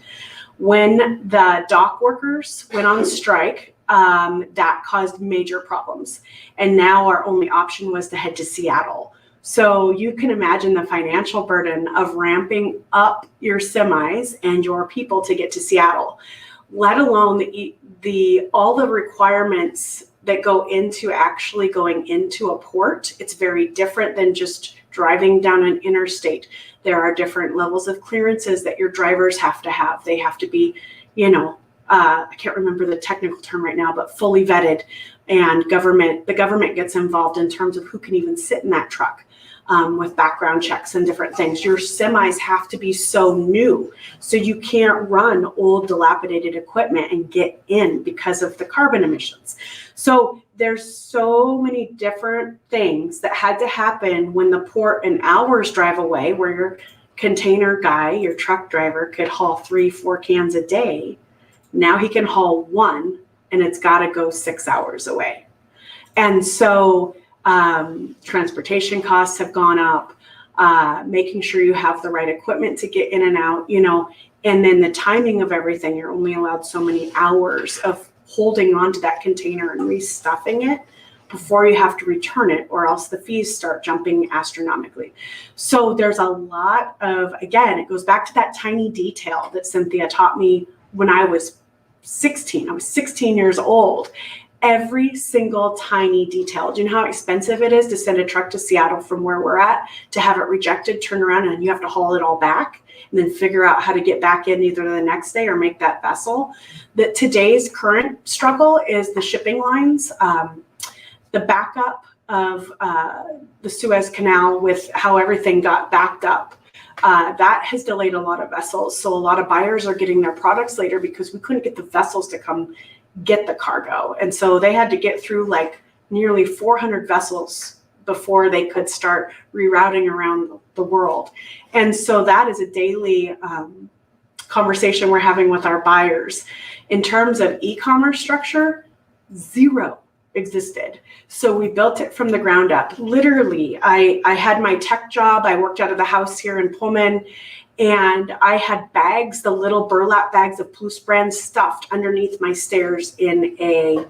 When the dock workers went on strike, that caused major problems. And now our only option was to head to Seattle. So you can imagine the financial burden of ramping up your semis and your people to get to Seattle, let alone all the requirements that go into actually going into a port. It's very different than just driving down an interstate. There are different levels of clearances that your drivers have to have. They have to be, I can't remember the technical term right now, but fully vetted. And the government gets involved in terms of who can even sit in that truck. With background checks and different things. Your semis have to be so new, so you can't run old dilapidated equipment and get in because of the carbon emissions. So there's so many different things that had to happen when the port an hour's drive away, where your container guy, your truck driver, could haul 3-4 cans a day. Now he can haul one, and it's got to go 6 hours away. And so transportation costs have gone up, making sure you have the right equipment to get in and out, and then the timing of everything. You're only allowed so many hours of holding onto that container and restuffing it before you have to return it, or else the fees start jumping astronomically. So there's a lot of, again, it goes back to that tiny detail that Cynthia taught me when I was 16. I was 16 years old. Every single tiny detail. Do you know how expensive it is to send a truck to Seattle from where we're at, to have it rejected, turn around, and you have to haul it all back and then figure out how to get back in either the next day or make that vessel? That today's current struggle is the shipping lines, the backup of the Suez Canal with how everything got backed up. That has delayed a lot of vessels. So a lot of buyers are getting their products later because we couldn't get the vessels to come get the cargo. And so they had to get through like nearly 400 vessels before they could start rerouting around the world. And so that is a daily conversation we're having with our buyers. In terms of e-commerce structure, zero existed. So we built it from the ground up. Literally, I had my tech job. I worked out of the house here in Pullman, and I had bags, the little burlap bags of Palouse Brand, stuffed underneath my stairs in a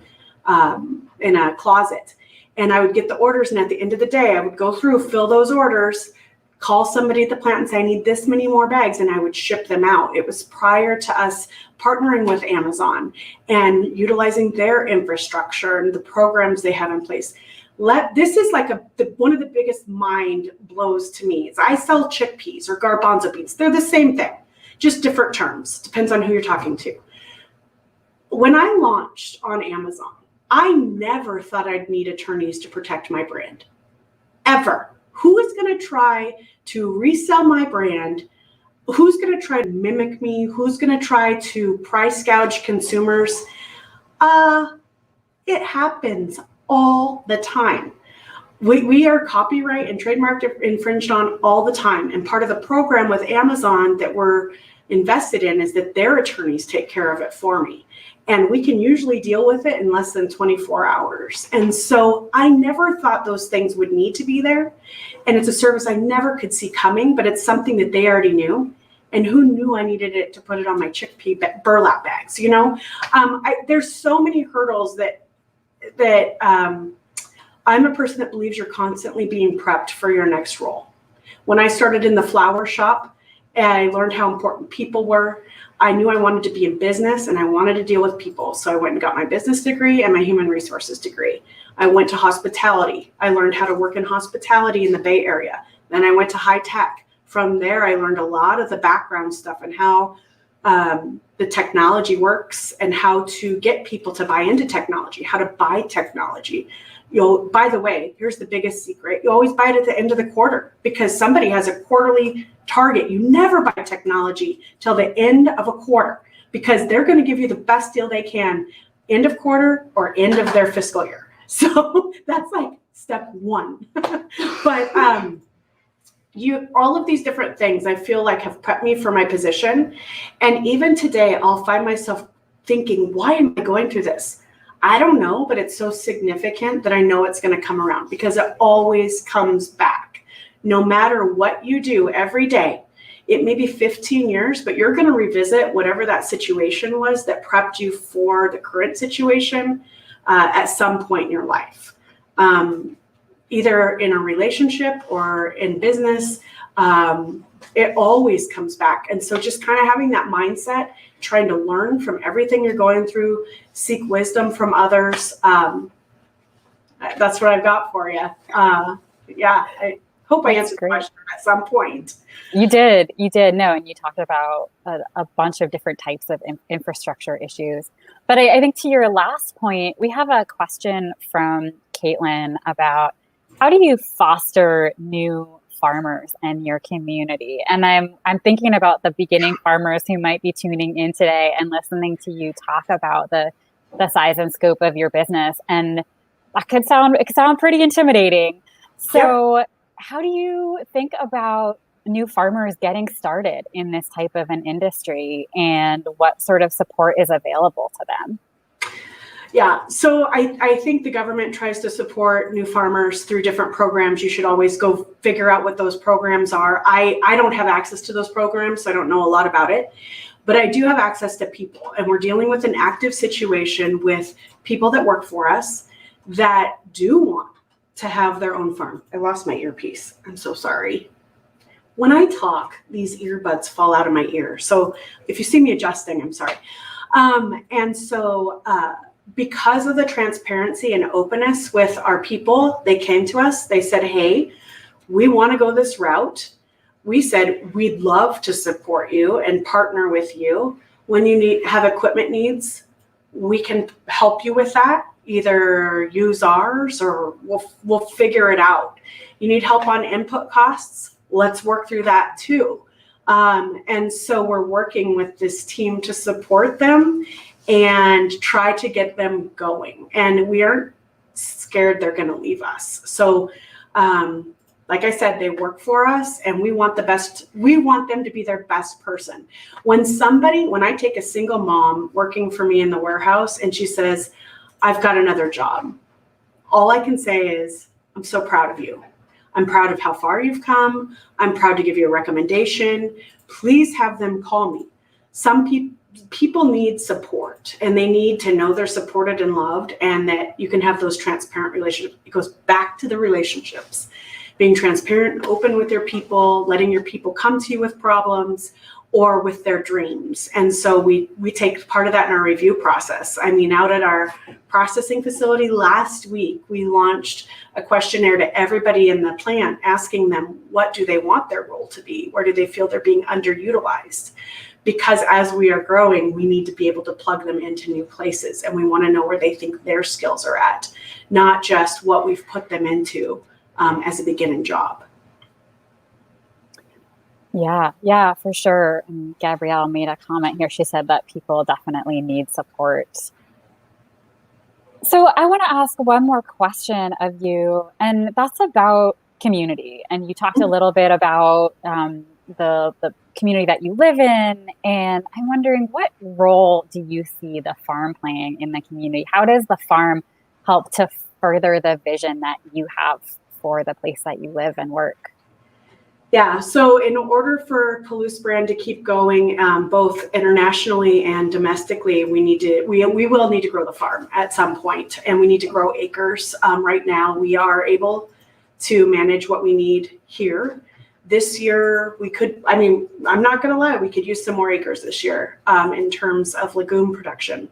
closet. And I would get the orders, and at the end of the day, I would go through, fill those orders, call somebody at the plant and say, I need this many more bags, and I would ship them out. It was prior to us partnering with Amazon and utilizing their infrastructure and the programs they have in place. This is like one of the biggest mind blows to me. Is I sell chickpeas or garbanzo beans. They're the same thing, just different terms. Depends on who you're talking to. When I launched on Amazon, I never thought I'd need attorneys to protect my brand, ever. Who is going to try to resell my brand? Who's going to try to mimic me? Who's going to try to price gouge consumers? It happens all the time. We are copyright and trademark infringed on all the time. And part of the program with Amazon that we're invested in is that their attorneys take care of it for me. And we can usually deal with it in less than 24 hours. And so I never thought those things would need to be there. And it's a service I never could see coming, but it's something that they already knew. And who knew I needed it to put it on my chickpea burlap bags? There's so many hurdles that I'm a person that believes you're constantly being prepped for your next role. When I started in the flower shop, I learned how important people were. I knew I wanted to be in business and I wanted to deal with people. So I went and got my business degree and my human resources degree. I went to hospitality. I learned how to work in hospitality in the Bay Area. Then I went to high tech. From there, I learned a lot of the background stuff and how the technology works and how to get people to buy into technology, how to buy technology. By the way, here's the biggest secret. You always buy it at the end of the quarter because somebody has a quarterly target. You never buy technology till the end of a quarter because they're going to give you the best deal they can end of quarter or end of their fiscal year. So that's like step one. But all of these different things I feel like have prepped me for my position. And even today, I'll find myself thinking, why am I going through this? I don't know, but it's so significant that I know it's going to come around because it always comes back. No matter what you do every day, it may be 15 years, but you're going to revisit whatever that situation was that prepped you for the current situation at some point in your life. Either in a relationship or in business, it always comes back. And so just kind of having that mindset, trying to learn from everything you're going through, seek wisdom from others. That's what I've got for you. I hope I answered the question at some point.
You did. No, and you talked about a bunch of different types of infrastructure issues. But I think to your last point, we have a question from Caitlin about how do you foster new farmers in your community? And I'm thinking about the beginning farmers who might be tuning in today and listening to you talk about the size and scope of your business. And that it could sound pretty intimidating. So how do you think about new farmers getting started in this type of an industry and what sort of support is available to them?
Yeah, so I think the government tries to support new farmers through different programs. You should always go figure out what those programs are. I don't have access to those programs, so I don't know a lot about it. But I do have access to people, and we're dealing with an active situation with people that work for us that do want to have their own farm. I lost my earpiece. I'm so sorry. When I talk, these earbuds fall out of my ear. So if you see me adjusting, I'm sorry. Because of the transparency and openness with our people, they came to us. They said, hey, we want to go this route. We said, we'd love to support you and partner with you. When you have equipment needs, we can help you with that. Either use ours or we'll figure it out. You need help on input costs? Let's work through that too. And so we're working with this team to support them and try to get them going. And we aren't scared they're going to leave us. So, like I said, they work for us and we want the best. We want them to be their best person. When I take a single mom working for me in the warehouse and she says, I've got another job, all I can say is, I'm so proud of you. I'm proud of how far you've come. I'm proud to give you a recommendation. Please have them call me. Some people need support and they need to know they're supported and loved and that you can have those transparent relationships. It goes back to the relationships, being transparent and open with your people, letting your people come to you with problems or with their dreams. And so we take part of that in our review process. I mean, out at our processing facility last week, we launched a questionnaire to everybody in the plant asking them, what do they want their role to be? Where do they feel they're being underutilized? Because as we are growing, we need to be able to plug them into new places. And we want to know where they think their skills are at, not just what we've put them into as a beginning job.
Yeah, for sure. And Gabrielle made a comment here. She said that people definitely need support. So I want to ask one more question of you, and that's about community. And you talked a little bit about the community that you live in. And I'm wondering, what role do you see the farm playing in the community? How does the farm help to further the vision that you have for the place that you live and work?
Yeah, so in order for Palouse Brand to keep going, both internationally and domestically, we will need to grow the farm at some point, and we need to grow acres. Right now, we are able to manage what we need here. This year, we could, I mean, I'm not going to lie, we could use some more acres this year in terms of legume production.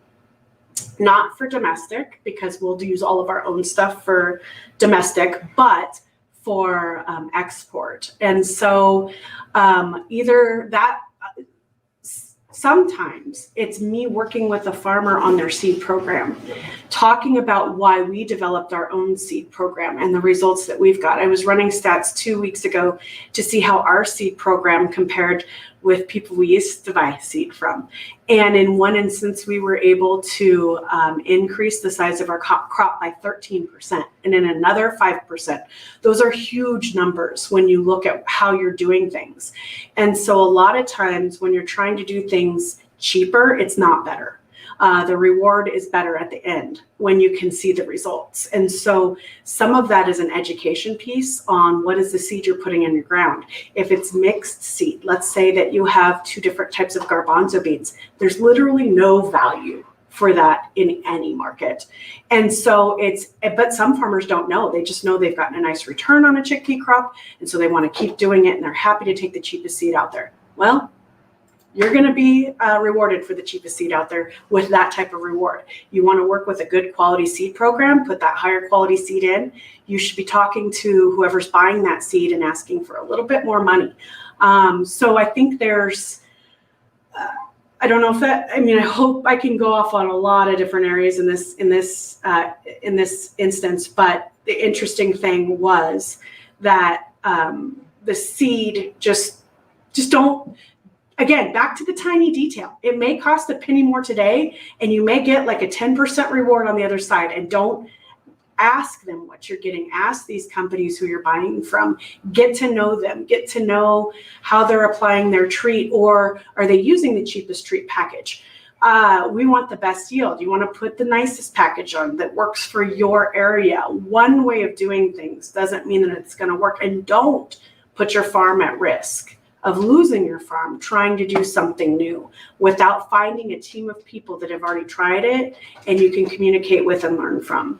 Not for domestic, because we'll use all of our own stuff for domestic, but for export. And so either that, sometimes it's me working with a farmer on their seed program, talking about why we developed our own seed program and the results that we've got. I was running stats 2 weeks ago to see how our seed program compared with people we used to buy seed from. And in one instance, we were able to increase the size of our crop by 13%, and in another 5%. Those are huge numbers when you look at how you're doing things. And so a lot of times when you're trying to do things cheaper, it's not better. The reward is better at the end when you can see the results. And so some of that is an education piece on what is the seed you're putting in your ground. If it's mixed seed, let's say that you have 2 different types of garbanzo beans, there's literally no value for that in any market. And so but some farmers don't know. They just know they've gotten a nice return on a chickpea crop. And so they want to keep doing it, and they're happy to take the cheapest seed out there. Well, you're going to be rewarded for the cheapest seed out there with that type of reward. You want to work with a good quality seed program, put that higher quality seed in. You should be talking to whoever's buying that seed and asking for a little bit more money. So I think there's, I don't know if that, I mean, I hope I can go off on a lot of different areas in this instance, but the interesting thing was that the seed just don't. Again, back to the tiny detail. It may cost a penny more today, and you may get like a 10% reward on the other side. And don't ask them what you're getting. Ask these companies who you're buying from. Get to know them. Get to know how they're applying their treat, or are they using the cheapest treat package? We want the best yield. You want to put the nicest package on that works for your area. One way of doing things doesn't mean that it's going to work. And don't put your farm at risk of losing your farm trying to do something new without finding a team of people that have already tried it and you can communicate with and learn from.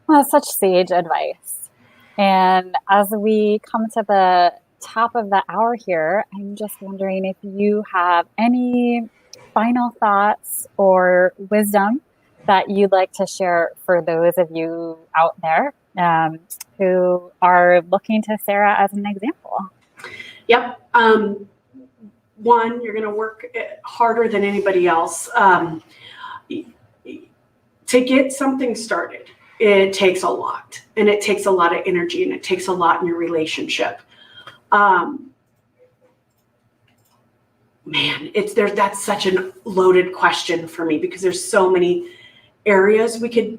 Well, that's such sage advice. And as we come to the top of the hour here, I'm just wondering if you have any final thoughts or wisdom that you'd like to share for those of you out there who are looking to Sara as an example.
Yep. One, you're going to work harder than anybody else. To get something started, it takes a lot, and it takes a lot of energy, and it takes a lot in your relationship. That's such a loaded question for me, because there's so many areas we could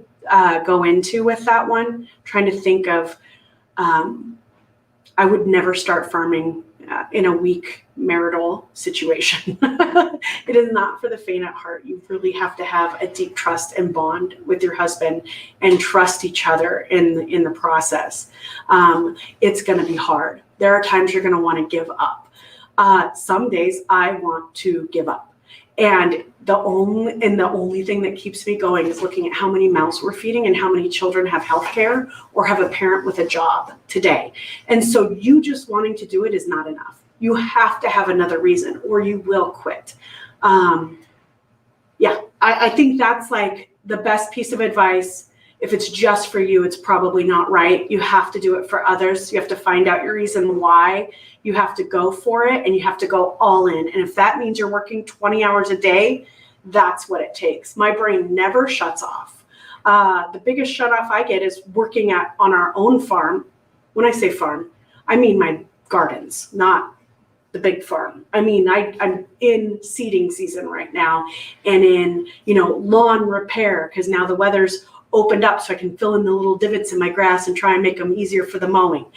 go into with that one. Trying to think of, I would never start farming in a weak marital situation. It is not for the faint at heart. You really have to have a deep trust and bond with your husband and trust each other in the process. It's going to be hard. There are times you're going to want to give up. Some days I want to give up. And the only thing that keeps me going is looking at how many mouths we're feeding and how many children have health care or have a parent with a job today. And so you just wanting to do it is not enough. You have to have another reason, or you will quit. I think that's like the best piece of advice. If it's just for you, it's probably not right. You have to do it for others. You have to find out your reason why. You have to go for it, and you have to go all in. And if that means you're working 20 hours a day, that's what it takes. My brain never shuts off. The biggest shut off I get is working on our own farm. When I say farm, I mean my gardens, not the big farm. I mean, I'm in seeding season right now, and in, lawn repair, because now the weather's opened up so I can fill in the little divots in my grass and try and make them easier for the mowing.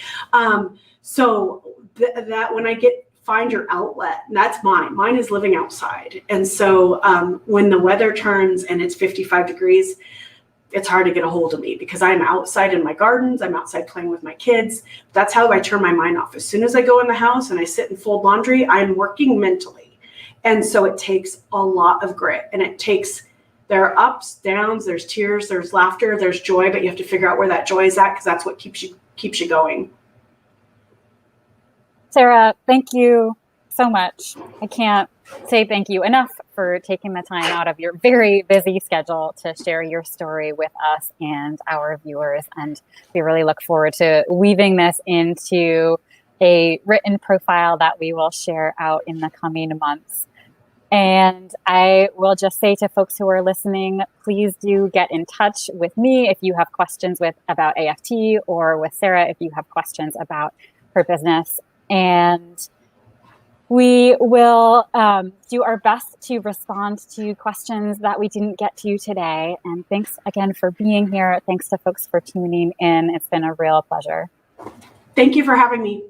So that when I find your outlet, that's mine. Mine is living outside. And so when the weather turns and it's 55 degrees, it's hard to get a hold of me because I'm outside in my gardens. I'm outside playing with my kids. That's how I turn my mind off. As soon as I go in the house and I sit and fold laundry, I'm working mentally. And so it takes a lot of grit, and there are ups, downs, there's tears, there's laughter, there's joy, but you have to figure out where that joy is at, because that's what keeps you going.
Sara, thank you so much. I can't say thank you enough for taking the time out of your very busy schedule to share your story with us and our viewers. And we really look forward to weaving this into a written profile that we will share out in the coming months. And I will just say to folks who are listening, please do get in touch with me if you have questions about AFT, or with Sara if you have questions about her business. And we will do our best to respond to questions that we didn't get to today. And thanks again for being here. Thanks to folks for tuning in. It's been a real pleasure.
Thank you for having me.